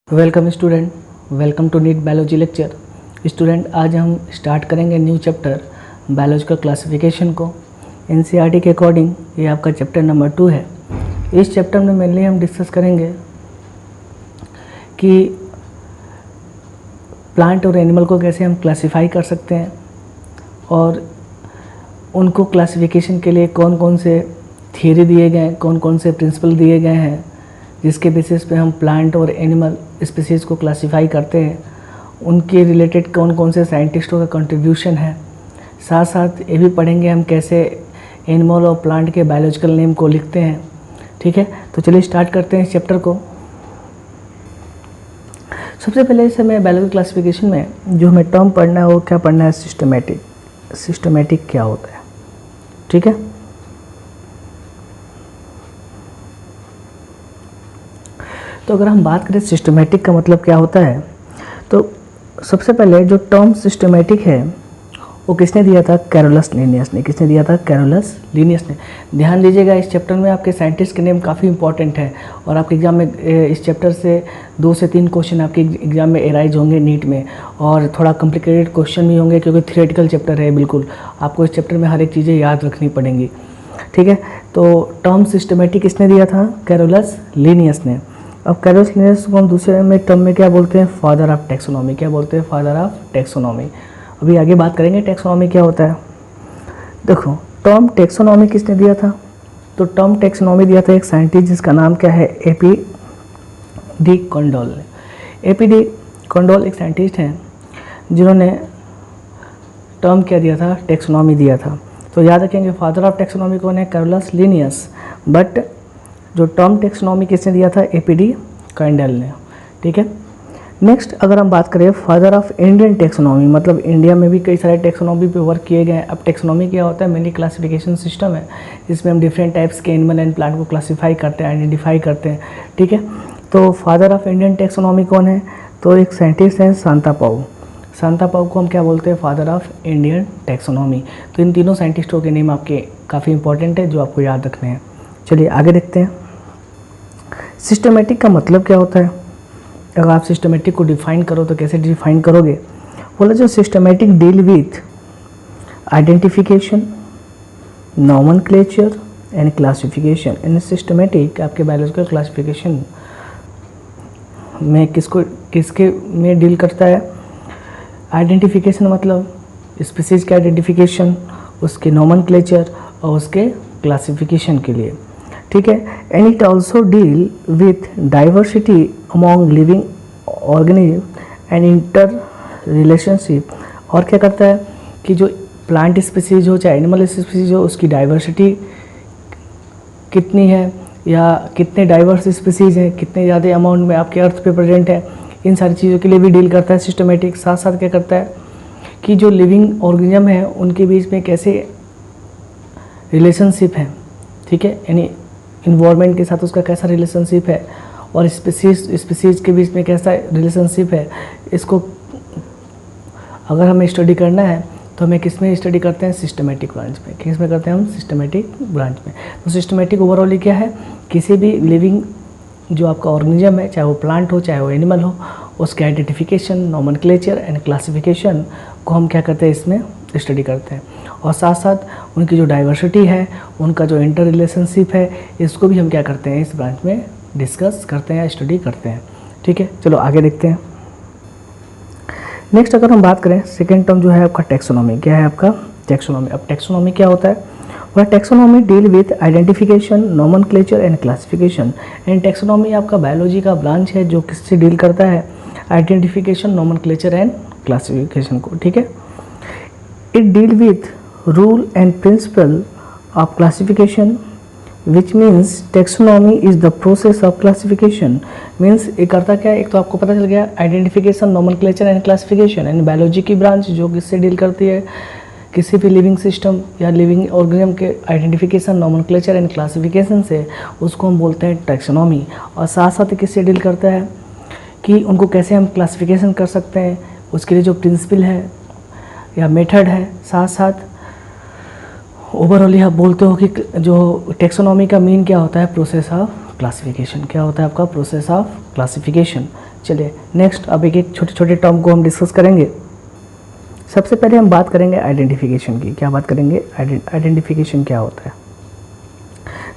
Welcome student, welcome to NEET biology lecture. Student, आज हम start करेंगे न्यू चैप्टर बायोलॉजिकल क्लासिफिकेशन को। NCERT के अकॉर्डिंग ये आपका चैप्टर नंबर 2 है। इस चैप्टर में मेनली हम डिस्कस करेंगे कि प्लांट और एनिमल को कैसे हम क्लासिफाई कर सकते हैं और उनको क्लासिफिकेशन के लिए कौन कौन से थियरी दिए गए हैं, कौन कौन से प्रिंसिपल दिए गए हैं जिसके बेसिस पे हम प्लांट और एनिमल स्पीसीज़ को क्लासिफाई करते हैं, उनके रिलेटेड कौन कौन से साइंटिस्टों का कंट्रीब्यूशन है। साथ साथ ये भी पढ़ेंगे हम कैसे एनिमल और प्लांट के बायोलॉजिकल नेम को लिखते हैं। ठीक है, तो चलिए स्टार्ट करते हैं इस चैप्टर को। सबसे पहले इसे मैं बायोलॉजिकल क्लासिफिकेशन में जो हमें टर्म पढ़ना है वो क्या पढ़ना है, सिस्टमेटिक क्या होता है। ठीक है, तो अगर हम बात करें सिस्टमेटिक का मतलब क्या होता है, तो सबसे पहले जो टर्म सिस्टमेटिक है वो किसने दिया था, कैरोलस लीनियस ने। किसने दिया था, कैरोलस लीनियस ने। ध्यान दीजिएगा, इस चैप्टर में आपके साइंटिस्ट के नेम काफ़ी इंपॉर्टेंट है और आपके एग्जाम में इस चैप्टर से 2 से 3 क्वेश्चन आपके एग्जाम में एराइज होंगे नीट में, और थोड़ा कॉम्प्लिकेटेड क्वेश्चन भी होंगे क्योंकि थियोरेटिकल चैप्टर है। बिल्कुल आपको इस चैप्टर में हर एक चीज़ें याद रखनी पड़ेंगी। ठीक है, तो टर्म सिस्टमेटिक किसने दिया था, कैरोलस लीनियस ने। अब कैरोलस लीनियस को हम दूसरे में टर्म में क्या बोलते हैं, फादर ऑफ टैक्सोनॉमी। क्या बोलते हैं, फादर ऑफ टैक्सोनॉमी। अभी आगे बात करेंगे टैक्सोनॉमी क्या होता है। देखो, टर्म टैक्सोनॉमी किसने दिया था, तो टर्म टैक्सोनॉमी दिया था एक साइंटिस्ट जिसका नाम क्या है, एपी डी कंडोल ने। एपी डी कंडोल एक साइंटिस्ट हैं जिन्होंने टर्म क्या दिया था, टैक्सोनॉमी दिया था। तो याद रखेंगे फादर ऑफ टैक्सोनॉमी कौन है, कैरोलस लीनियस, बट जो टर्म टैक्सोनॉमी किसने दिया था, एपीडी कैंडल ने। ठीक है, नेक्स्ट अगर हम बात करें फादर ऑफ इंडियन टैक्सोनॉमी, मतलब इंडिया में भी कई सारे टैक्सोनॉमी पे वर्क किए गए हैं। अब टैक्सोनॉमी क्या होता है, मेनली क्लासिफिकेशन सिस्टम है जिसमें हम डिफरेंट टाइप्स के एनिमल एंड प्लांट को क्लासीफाई करते हैं, आइडेंटिफाई करते हैं। ठीक है, तो फादर ऑफ इंडियन टैक्सोनॉमी कौन है, तो एक साइंटिस्ट हैं सांतापाउ। सांतापाउ को हम क्या बोलते हैं, फादर ऑफ इंडियन टैक्सोनॉमी। तो इन तीनों साइंटिस्टों के नेम आपके काफ़ी इंपॉर्टेंट है जो आपको याद रखने हैं। चलिए आगे देखते हैं, सिस्टमेटिक का मतलब क्या होता है। अगर आप सिस्टमेटिक को डिफाइन करो तो कैसे डिफाइन करोगे, बोला जो systematic deal with identification, nomenclature and classification. In systematic आपके बायोलॉजिकल क्लासिफिकेशन में किसके में डील करता है, आइडेंटिफिकेशन मतलब स्पीसीज के आइडेंटिफिकेशन, उसके नॉमेनक्लेचर और उसके क्लासिफिकेशन के लिए। ठीक है, and it also deal with diversity among living organism and inter relationship. और क्या करता है कि जो प्लांट स्पीसीज हो चाहे एनिमल स्पीसीज हो, उसकी डाइवर्सिटी कितनी है या कितने डाइवर्स स्पीसीज हैं, कितने ज़्यादा अमाउंट में आपके अर्थ पे प्रेजेंट है, इन सारी चीज़ों के लिए भी डील करता है सिस्टमेटिक। साथ साथ क्या करता है कि जो लिविंग ऑर्गेनिज्म है उनके बीच में कैसे रिलेशनशिप है। ठीक है, यानी इन्वायरमेंट के साथ उसका कैसा रिलेशनशिप है और स्पीसीज के बीच में कैसा रिलेशनशिप है, इसको अगर हमें स्टडी करना है तो हमें किस में स्टडी करते हैं, सिस्टमेटिक ब्रांच में। किस में करते हैं हम, सिस्टमेटिक ब्रांच में। तो सिस्टमेटिक ओवरऑल क्या है, किसी भी लिविंग जो आपका ऑर्गेनिज्म है, चाहे वो प्लांट हो चाहे वो एनिमल हो, उसके आइडेंटिफिकेशन, नॉमेनक्लेचर एंड क्लासिफिकेशन को हम क्या करते हैं, इसमें स्टडी करते हैं। और साथ साथ उनकी जो डाइवर्सिटी है, उनका जो इंटर रिलेशनशिप है, इसको भी हम क्या करते हैं, इस ब्रांच में डिस्कस करते हैं, स्टडी करते हैं। ठीक है, चलो आगे देखते हैं। नेक्स्ट अगर हम बात करें, सेकेंड टर्म जो है आपका टैक्सोनॉमी। क्या है आपका, टैक्सोनॉमी। अब टैक्सोनॉमी क्या होता है, वह taxonomy deal with identification, nomenclature and classification. And taxonomy आपका बायोलॉजी का ब्रांच है जो किससे डील करता है, आइडेंटिफिकेशन, नॉमेनक्लेचर एंड क्लासिफिकेशन को। ठीक है, it deal with rule and principle of classification, which means taxonomy is the process of classification। means ये करता क्या है, एक तो आपको पता चल गया identification, nomenclature and classification. And biology की ब्रांच जो किससे डील करती है, किसी भी लिविंग सिस्टम या लिविंग ऑर्गेनिज्म के आइडेंटिफिकेशन, नॉमेनक्लेचर एंड क्लासिफिकेशन से, उसको हम बोलते हैं टैक्सोनॉमी। और साथ साथ किससे डील करता है कि उनको कैसे हम क्लासिफिकेशन कर सकते हैं, उसके लिए जो प्रिंसिपल है या मेथड है। साथ साथ ओवरऑल आप बोलते हो कि जो टैक्सोनॉमी का मीन क्या होता है, प्रोसेस ऑफ क्लासिफिकेशन। क्या होता है आपका, प्रोसेस ऑफ क्लासिफिकेशन। चलिए नेक्स्ट अब एक एक छोटे छोटे टर्म को हम डिस्कस करेंगे। सबसे पहले हम बात करेंगे आइडेंटिफिकेशन की। क्या बात करेंगे? आइडेंटिफिकेशन क्या होता है?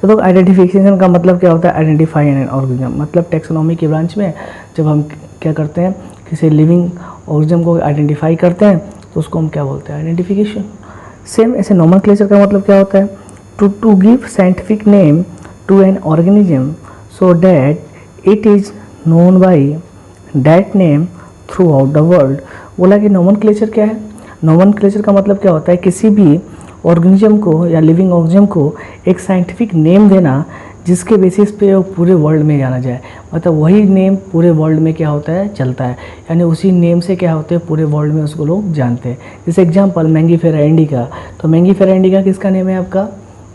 तो लोग आइडेंटिफिकेशन का मतलब क्या होता है? आइडेंटिफाई एन ऑर्गेनिज्म, मतलब टेक्सोनॉमी की ब्रांच में जब हम क्या करते हैं, किसी लिविंग ऑर्गेनिज्म को आइडेंटिफाई करते हैं तो उसको हम क्या बोलते हैं? आइडेंटिफिकेशन। सेम ऐसे नोमेनक्लेचर का मतलब क्या होता है? To give scientific name to an organism so that it is known by that name throughout the world. बोला कि नोमेनक्लेचर क्या है? नोमेनक्लेचर का मतलब क्या होता है? किसी भी ऑर्गेनिज्म को या लिविंग ऑर्गेनिज्म को एक साइंटिफिक नेम देना जिसके बेसिस पे वो पूरे वर्ल्ड में जाना जाए, मतलब वही नेम पूरे वर्ल्ड में क्या होता है? चलता है, यानी उसी नेम से क्या होते हैं? पूरे वर्ल्ड में उसको लोग जानते हैं। जैसे एग्जांपल मैंगीफेरा इंडिका, तो मैंगीफेरा इंडिका किसका नेम है? आपका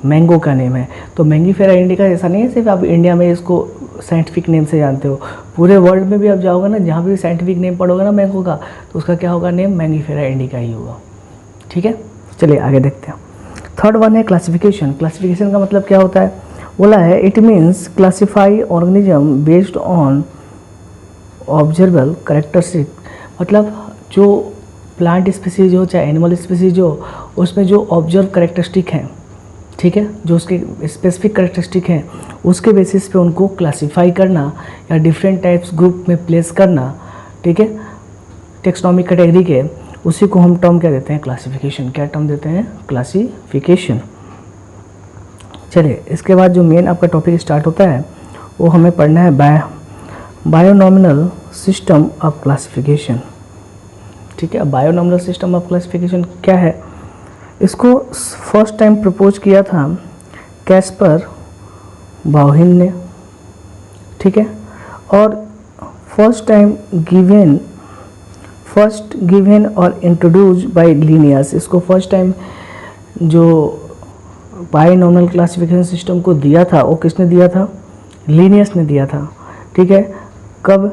मैंगो का नेम है। तो मैंगीफेरा इंडिका ऐसा नहीं है सिर्फ आप इंडिया में इसको साइंटिफिक नेम से जानते हो, पूरे वर्ल्ड में भी आप जाओगे ना, जहाँ भी साइंटिफिक नेम पढ़ोगे ना मैंगो का, तो उसका क्या होगा? नेम मैंगीफेरा इंडिका ही होगा। ठीक है, चलिए आगे देखते हैं। थर्ड वन है क्लासिफिकेशन। क्लासिफिकेशन का मतलब क्या होता है? बोला है it means classify organism based on observable characteristic, मतलब जो प्लांट स्पीसीज हो चाहे एनिमल स्पीसीज हो, उसमें जो ऑब्जर्व कैरेक्टरिस्टिक हैं, ठीक है, जो उसके स्पेसिफिक कैरेक्टरिस्टिक हैं, उसके बेसिस पे उनको क्लासिफाई करना या डिफरेंट टाइप्स ग्रुप में प्लेस करना, ठीक है, टेक्सोनॉमिक कैटेगरी के, उसी को हम टर्म क्या देते हैं? क्लासिफिकेशन। क्या टर्म देते हैं? क्लासिफिकेशन। चलिए इसके बाद जो मेन आपका टॉपिक स्टार्ट होता है वो हमें पढ़ना है बायोनॉमिनल सिस्टम ऑफ क्लासिफिकेशन। ठीक है, बायोनॉमिनल सिस्टम ऑफ क्लासिफिकेशन क्या है? इसको फर्स्ट टाइम प्रपोज किया था कैस्पर बाउहिन ने, ठीक है, और फर्स्ट गिवन और इंट्रोड्यूस बाय लीनियस। इसको फर्स्ट टाइम जो बायोनॉमिनल क्लासिफिकेशन सिस्टम को दिया था वो किसने दिया था? लीनियस ने दिया था। ठीक है, कब?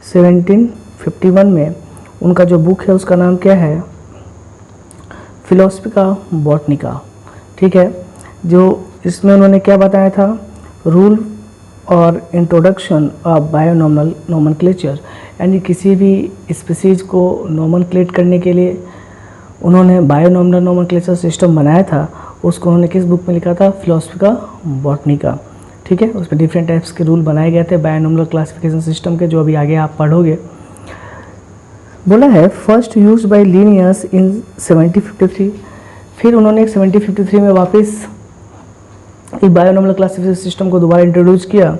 1751 में। उनका जो बुक है उसका नाम क्या है? फिलोसफिका बॉटनिका। ठीक है, जो इसमें उन्होंने क्या बताया था? रूल और इंट्रोडक्शन ऑफ बायोनॉमिनल नोमेनक्लेचर, यानी किसी भी स्पीसीज को नोमेनक्लेट करने के लिए उन्होंने बायोनॉमिनल नोमेनक्लेचर सिस्टम बनाया था। उसको उन्होंने किस बुक में लिखा था? फिलोसफिका बॉटनिका। ठीक है, उस पर डिफरेंट टाइप्स के रूल बनाए गए थे बायोनॉमिनल क्लासिफिकेशन सिस्टम के, जो अभी आगे आप पढ़ोगे। बोला है फर्स्ट यूज बाय लीनियस इन 1753। फिर उन्होंने 1753 में वापस एक बायोनॉमिनल क्लासिफिकेशन सिस्टम को दोबारा इंट्रोड्यूस किया,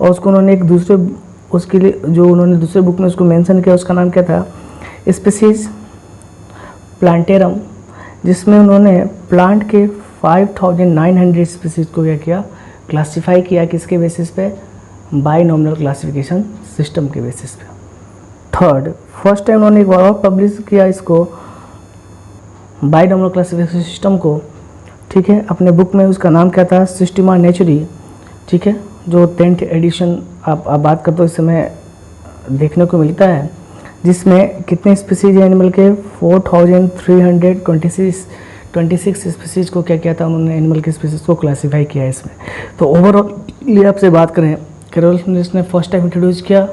और उसको उन्होंने एक दूसरे, उसके लिए जो उन्होंने दूसरे बुक में उसको मेंशन किया, उसका नाम क्या था? स्पीसीज प्लांटेरम, जिसमें उन्होंने प्लांट के 5900 स्पीसीज को क्या किया? क्लासिफाई किया। किसके बेसिस पे? बायोनॉमिनल क्लासिफिकेशन सिस्टम के बेसिस पे। थर्ड, फर्स्ट टाइम उन्होंने एक बार और पब्लिश किया इसको, बायोनॉमिनल क्लासिफिकेशन सिस्टम को, ठीक है, अपने बुक में। उसका नाम क्या था? सिस्टेमा नेचुरी। ठीक है, जो 10th एडिशन आप बात करते हो इस समय देखने को मिलता है, जिसमें कितने स्पीसीज है एनिमल के? 4326 स्पीसीज को क्या किया था उन्होंने? एनिमल के स्पीसीज को क्लासीफाई किया है इसमें। तो ओवरऑल ये आपसे बात करें, कैरोलस ने फर्स्ट टाइम इंट्रोड्यूस किया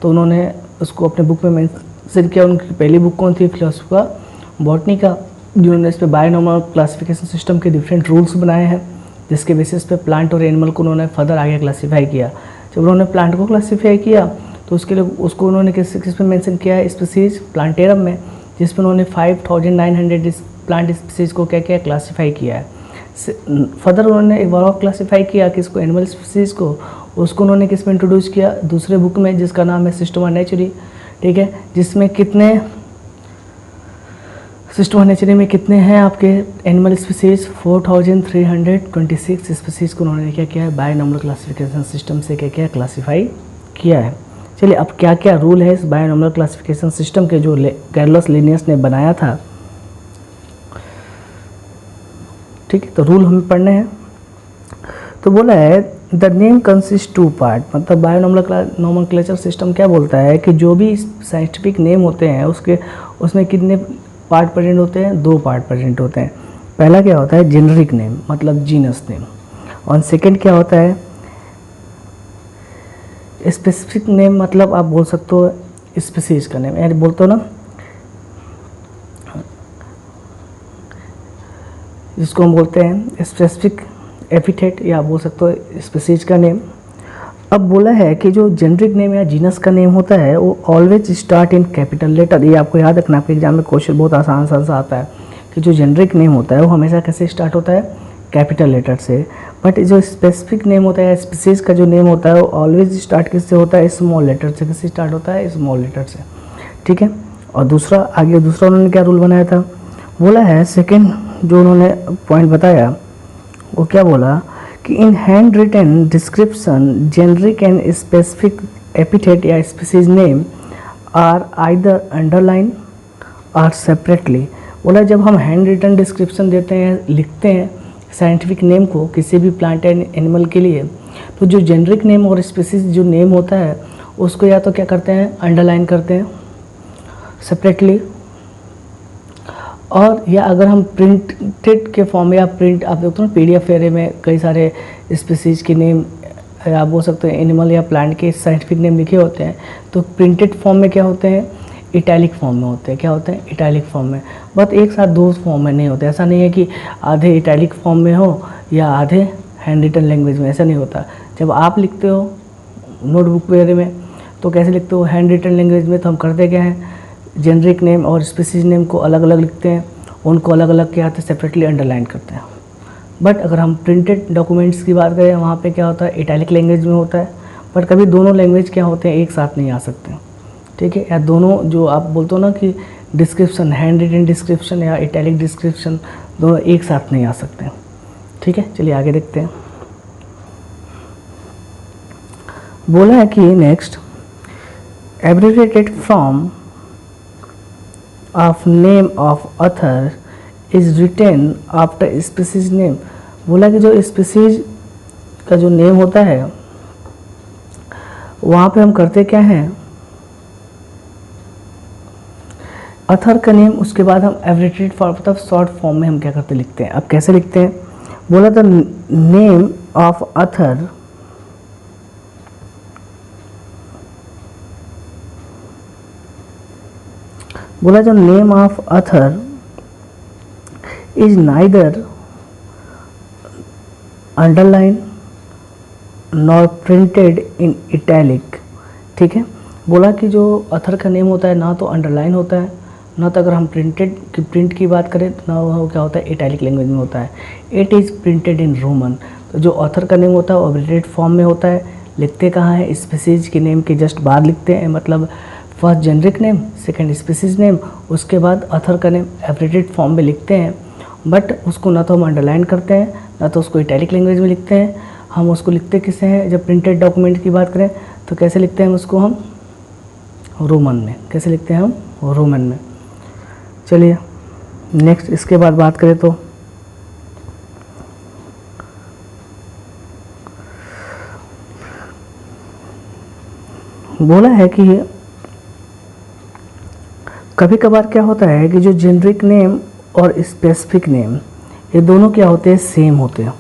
तो उन्होंने उसको अपने बुक में मेंशन किया। उनकी पहली बुक कौन थी? फिलोसफिका बॉटनिका, जिन्होंने इस पर बायोनॉमिनल क्लासिफिकेशन सिस्टम के डिफरेंट रूल्स बनाए हैं, जिसके बेसिस पे प्लांट और एनिमल को उन्होंने फर्दर आगे क्लासीफाई किया। जब उन्होंने प्लांट को क्लासीफाई किया तो उसके लिए उसको उन्होंने किस पे मेंशन किया है? स्पीसीज प्लांटेरम में, जिसमें उन्होंने 5900 प्लांट स्पीसीज को क्या किया? क्लासीफाई किया है। फर्दर उन्होंने एक बार और क्लासीफाई किया किसको? एनिमल स्पीसीज को। उसको उन्होंने किस में इंट्रोड्यूस किया? दूसरे बुक में, जिसका नाम है सिस्टेमा नेचुरी। ठीक है, जिसमें कितने सिस्टेमा नेचुरी में कितने हैं आपके एनिमल स्पीसीज? 4326 स्पीसीज को उन्होंने क्या किया है? बायोनॉमिनल क्लासिफिकेशन सिस्टम से क्या किया? क्लासीफाई किया है। चलिए अब क्या क्या रूल है इस बायोनॉमिनल क्लासिफिकेशन सिस्टम के जो कैरोलस लीनियस ने बनाया था। ठीक है, तो रूल हमें पढ़ने हैं। तो बोला है द नेम कंसिस्ट 2 पार्ट, मतलब बायोनॉमिनल नोमेनक्लेचर सिस्टम क्या बोलता है कि जो भी साइंटिफिक नेम होते हैं उसमें कितने पार्ट प्रेजेंट होते हैं? 2 पार्ट प्रेजेंट होते हैं। पहला क्या होता है? जेनरिक नेम, मतलब जीनस नेम, और सेकंड क्या होता है? स्पेसिफिक नेम मतलब आप बोल सकते हो स्पीसीज का नेम, यानी बोलते हो ना जिसको हम बोलते हैं स्पेसिफिक एपिथेट, या बोल सकते हो स्पीसीज का नेम। अब बोला है कि जो जेनरिक नेम या जीनस का नेम होता है वो always start in capital letter. ये आपको याद रखना, आपके एग्जाम में क्वेश्चन बहुत आसान सा आता है कि जो जेनरिक नेम होता है वो हमेशा कैसे स्टार्ट होता है, कैपिटल लेटर से। बट जो स्पेसिफिक नेम होता है, स्पीसीज का जो नेम होता है वो ऑलवेज स्टार्ट किससे होता है, स्मॉल लेटर से। किससे स्टार्ट होता है, स्मॉल लेटर से, ठीक है। और दूसरा उन्होंने क्या रूल बनाया था, बोला है सेकेंड जो उन्होंने पॉइंट बताया वो क्या बोला कि in handwritten description generic and specific epithet या species name are either underline और सेपरेटली। बोला जब हम हैंड रिटन डिस्क्रिप्शन देते हैं, लिखते हैं साइंटिफिक नेम को किसी भी प्लांट एंड एनिमल के लिए, तो जो जेनरिक नेम और स्पीसीज जो नेम होता है उसको या तो क्या करते हैं, अंडरलाइन करते हैं सेपरेटली, और या अगर हम प्रिंटेड के फॉर्म या प्रिंट, आप देखते हो ना PDF एरे में कई सारे स्पीसीज के नेम आप बोल सकते हैं एनिमल या प्लांट के साइंटिफिक नेम लिखे होते हैं, तो प्रिंटेड फॉर्म में क्या होते हैं, इटैलिक फॉर्म में होते हैं। क्या होते हैं, इटैलिक फॉर्म में। बट एक साथ दो फॉर्म में नहीं होते, ऐसा नहीं है कि आधे इटैलिक फॉर्म में हो या आधे हैंड रिटन लैंग्वेज में, ऐसा नहीं होता। जब आप लिखते हो नोटबुक वगैरह में तो कैसे लिखते हो, हैंड रिटन लैंग्वेज में। तो हम करते क्या है, जेनरिक नेम और स्पीसीज नेम को अलग अलग लिखते हैं, उनको अलग अलग क्या होता है, सेपरेटली अंडरलाइन करते हैं। बट अगर हम प्रिंटेड डॉक्यूमेंट्स की बात करें वहाँ पे क्या होता है, इटैलिक लैंग्वेज में होता है। बट कभी दोनों लैंग्वेज क्या होते हैं, एक साथ नहीं आ सकते, ठीक है। या दोनों जो आप बोलते हो ना कि डिस्क्रिप्शन, हैंड रिटन डिस्क्रिप्शन या इटैलिक डिस्क्रिप्शन, दोनों एक साथ नहीं आ सकते, ठीक है। चलिए आगे देखते हैं। बोला है कि next abbreviated form of name of author is written after species name. बोला कि जो स्पीसीज का जो नेम होता है वहाँ पे हम करते क्या हैं, ऑथर का नेम, उसके बाद हम एब्रिविएटेड फॉर्म मतलब शॉर्ट फॉर्म में हम क्या करते लिखते हैं। अब कैसे लिखते हैं, बोला था नेम ऑफ ऑथर बोला जो name of author is neither underline nor printed in italic, ठीक है। बोला कि जो ऑथर का नेम होता है ना तो अंडरलाइन होता है, ना तो अगर हम प्रिंट की बात करें तो ना वो क्या होता है, इटैलिक लैंग्वेज में होता है। It is printed in Roman. तो जो ऑथर का नेम होता है वो एब्रिविएटेड फॉर्म में होता है। लिखते कहाँ है, स्पीसीज के नेम के जस्ट बाद लिखते हैं, मतलब first generic name, second species name, उसके बाद ऑथर का नेम एब्रिविएटेड फॉर्म में लिखते हैं। बट उसको ना तो हम अंडरलाइन करते हैं ना तो उसको इटैलिक लैंग्वेज में लिखते हैं। हम उसको लिखते किससे हैं, जब प्रिंटेड डॉक्यूमेंट की बात करें तो कैसे लिखते हैं उसको, हम रोमन में। कैसे लिखते हैं हम, रोमन में। चलिए नेक्स्ट इसके बाद बात करें तो बोला है कि कभी कभार क्या होता है कि जो जेनरिक नेम और स्पेसिफिक नेम ये दोनों क्या होते हैं, सेम होते हैं,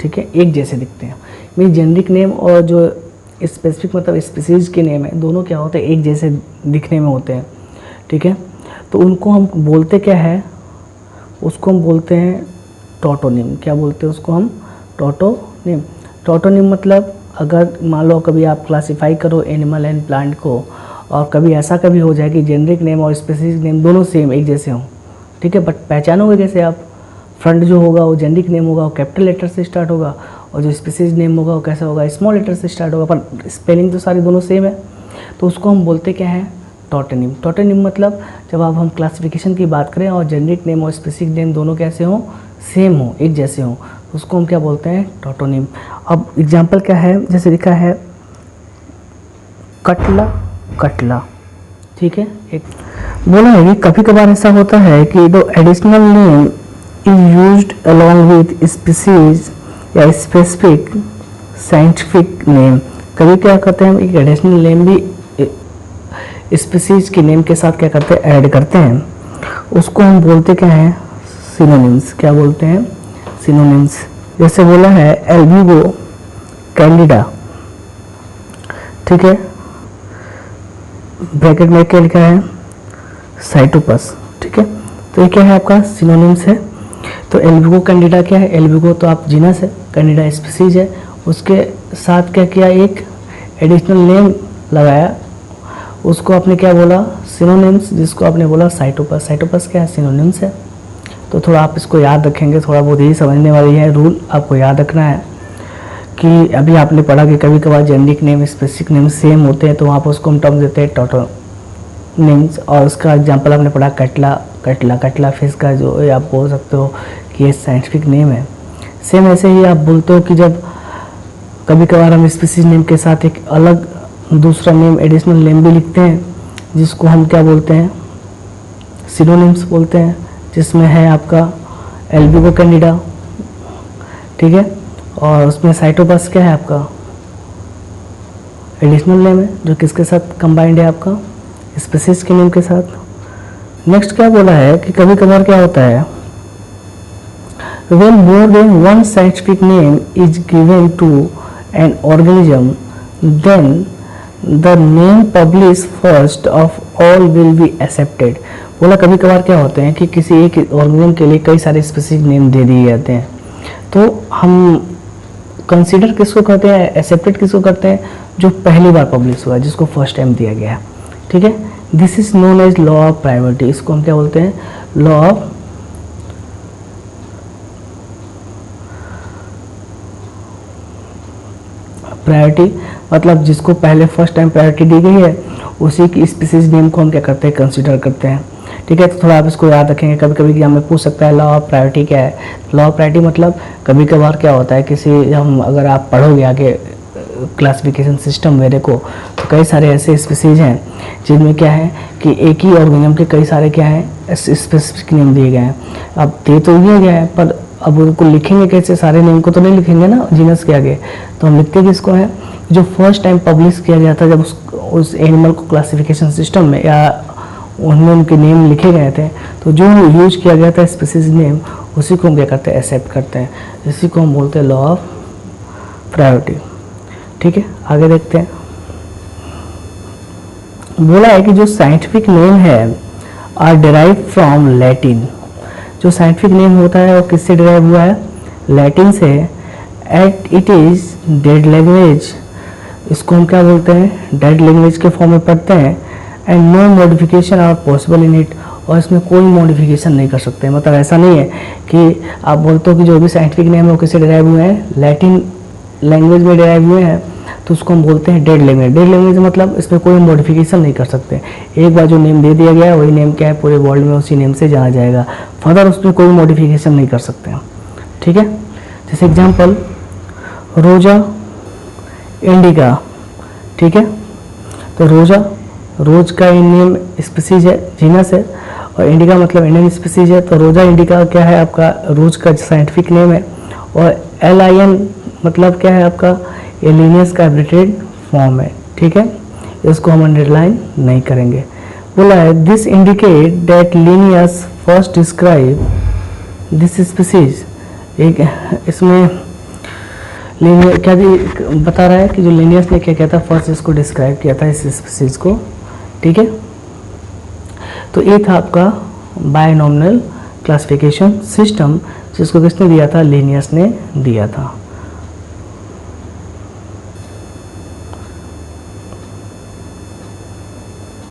ठीक है, एक जैसे दिखते हैं। मीन जेनरिक नेम और जो स्पेसिफिक मतलब स्पीसीज के नेम है दोनों क्या होते हैं, एक जैसे दिखने में होते हैं, ठीक है। तो उनको हम बोलते क्या है, उसको हम बोलते हैं टॉटोनिम। क्या बोलते हैं उसको हम, टॉटोनिम। टॉटोनिम मतलब अगर मान लो कभी आप क्लासीफाई करो एनिमल एंड प्लांट को और कभी ऐसा कभी हो जाए कि जेनरिक नेम और स्पेसिफिक नेम दोनों सेम एक जैसे हों, ठीक है, बट पहचानोगे कैसे आप, फ्रंट जो होगा वो जेनरिक नेम होगा वो कैपिटल लेटर से स्टार्ट होगा और जो स्पीसीज नेम होगा वो कैसा होगा, स्मॉल लेटर से स्टार्ट होगा, पर स्पेलिंग तो सारी दोनों सेम है। तो उसको हम बोलते क्या है, टॉटोनिम। टॉटोनिम मतलब जब आप हम क्लासिफिकेशन की बात करें और जेनरिक नेम और स्पेसिफिक नेम दोनों कैसे हों, सेम हो, एक जैसे हों, उसको हम क्या बोलते हैं, टॉटोनिम। अब एग्जाम्पल क्या है, जैसे लिखा है कटला, कटला, ठीक है। एक बोला है कि कभी कभार ऐसा होता है कि दो additional name is used along with species या स्पेसिफिक साइंटिफिक नेम। कभी क्या करते हैं हम एक एडिशनल नेम भी स्पीसीज के नेम के साथ क्या करते हैं, ऐड करते हैं, उसको हम बोलते क्या है, सिनोनिम्स। क्या बोलते हैं, सिनोनिम्स। जैसे बोला है एल्ब्यूगो कैंडिडा, ठीक है, ब्रैकेट में क्या लिखा है, साइटोपस। ठीक है, तो ये क्या है आपका सिनोनिम्स है। तो एल्बिगो कैंडिडा क्या है, एल्बिगो तो आप जीनस है, कैंडिडा स्पीसीज है, उसके साथ क्या किया, एक एडिशनल नेम लगाया, उसको आपने क्या बोला, सिनोनिम्स, जिसको आपने बोला साइटोपस। साइटोपस क्या है, सिनोनिम्स है। तो थोड़ा आप इसको याद रखेंगे, थोड़ा बहुत ही समझने वाली है, रूल आपको याद रखना है कि अभी आपने पढ़ा कि कभी कभार generic name specific name same होते हैं, तो वहाँ पर उसको हम टर्म देते हैं टोटोनिम्स। और उसका एग्जांपल आपने पढ़ा कटला, कटला, कटला फिश का जो आप बोल सकते हो कि ये साइंटिफिक नेम है। सेम ऐसे ही आप बोलते हो कि जब कभी कभार हम स्पीसीज नेम के साथ एक अलग दूसरा नेम एडिशनल नेम भी लिखते हैं, जिसको हम क्या बोलते हैं, सिनोनिम्स बोलते हैं, जिसमें है आपका एल्बिगो कैंडिडा। ठीक है, और उसमें साइटोपस क्या है आपका एडिशनल नेम है, जो किसके साथ कंबाइंड है, आपका स्पीसीज के नेम के साथ। नेक्स्ट क्या बोला है कि कभी कभार क्या होता है, when more than one scientific name is given to an organism, then the name published first of all will be accepted। बोला कभी कभार क्या होते हैं कि किसी एक ऑर्गेनिज्म के लिए कई सारे स्पेसिफिक नेम दे दिए जाते हैं, तो हम कंसीडर किसको करते हैं, एक्सेप्टेड किसको करते हैं, जो पहली बार पब्लिश हुआ है, जिसको फर्स्ट टाइम दिया गया है। ठीक है, this is known as law of priority. इसको हम क्या बोलते हैं, लॉ ऑफ प्रायोरिटी। मतलब जिसको पहले फर्स्ट टाइम प्रायोरिटी दी गई है, उसी की स्पीसीज नेम को हम क्या करते हैं, कंसीडर करते हैं। ठीक है, तो थोड़ा आप इसको याद रखेंगे, कभी कभी एग्जाम में पूछ सकता है लॉ ऑफ प्रायोरिटी क्या है। लॉ ऑफ प्रायोरिटी मतलब कभी कभार क्या होता है, किसी हम अगर आप पढ़ोगे आगे क्लासिफिकेशन सिस्टम मेरे को, तो कई सारे ऐसे स्पीसीज हैं जिनमें क्या है कि एक ही ऑर्गेनिज्म के कई सारे क्या है स्पेसिफिक नेम दिए गए हैं। अब दे तो दिया गया है, पर अब उनको लिखेंगे कैसे, सारे नेम को तो नहीं लिखेंगे ना जीनस के आगे, तो हम लिखते किसको है, जो फर्स्ट टाइम पब्लिश किया गया था, जब उस एनिमल को क्लासिफिकेशन सिस्टम में या उनमें उनके नेम लिखे गए थे, तो जो यूज किया गया था स्पीसीज नेम, उसी को हम क्या करते हैं, एक्सेप्ट करते हैं। इसी को हम बोलते हैं लॉ ऑफ प्रायोरिटी। ठीक है, आगे देखते हैं। बोला है कि जो साइंटिफिक नेम है आर डिराइव फ्रॉम लैटिन। जो साइंटिफिक नेम होता है वो किससे डिराइव हुआ है, लैटिन से। At it is dead language, इसको हम क्या बोलते हैं, डेड लैंग्वेज के फॉर्म में पढ़ते हैं। And no modification are possible in it, और इसमें कोई मॉडिफिकेशन नहीं कर सकते। मतलब ऐसा नहीं है कि आप बोलते हो कि जो भी साइंटिफिक नेम है वो किससे डिराइव हुए हैं, लैटिन लैंग्वेज में डिराइव हुए हैं, तो उसको हम बोलते हैं डेड लैंग्वेज। डेड लैंग्वेज मतलब इसमें कोई मॉडिफिकेशन नहीं कर सकते। एक बार जो नेम दे दिया गया है वही नेम क्या है, पूरे वर्ल्ड में उसी नेम से जाना जाएगा, फर्दर उसमें कोई मॉडिफिकेशन नहीं कर सकते हैं। ठीक है, जैसे एग्जांपल रोजा इंडिका। ठीक है, तो रोजा, रोज का नेम स्पीसीज है, जीनस है, और इंडिका मतलब इंडियन स्पीसीज है। तो रोजा इंडिका क्या है आपका, रोज का साइंटिफिक नेम है। और LIN मतलब क्या है आपका, ये लिनियस का एब्रिटेड फॉर्म है। ठीक है, इसको हम अंडरलाइन नहीं करेंगे। बोला है this indicate that Linnaeus first describe this species. एक इसमें लिनियस क्या बता रहा है कि जो लिनियस ने क्या किया था, फर्स्ट इसको डिस्क्राइब किया था, इस स्पीसीज को। ठीक है, तो ये था आपका बायनॉमिनल क्लासिफिकेशन सिस्टम, जिसको किसने दिया था, लिनियस ने दिया था।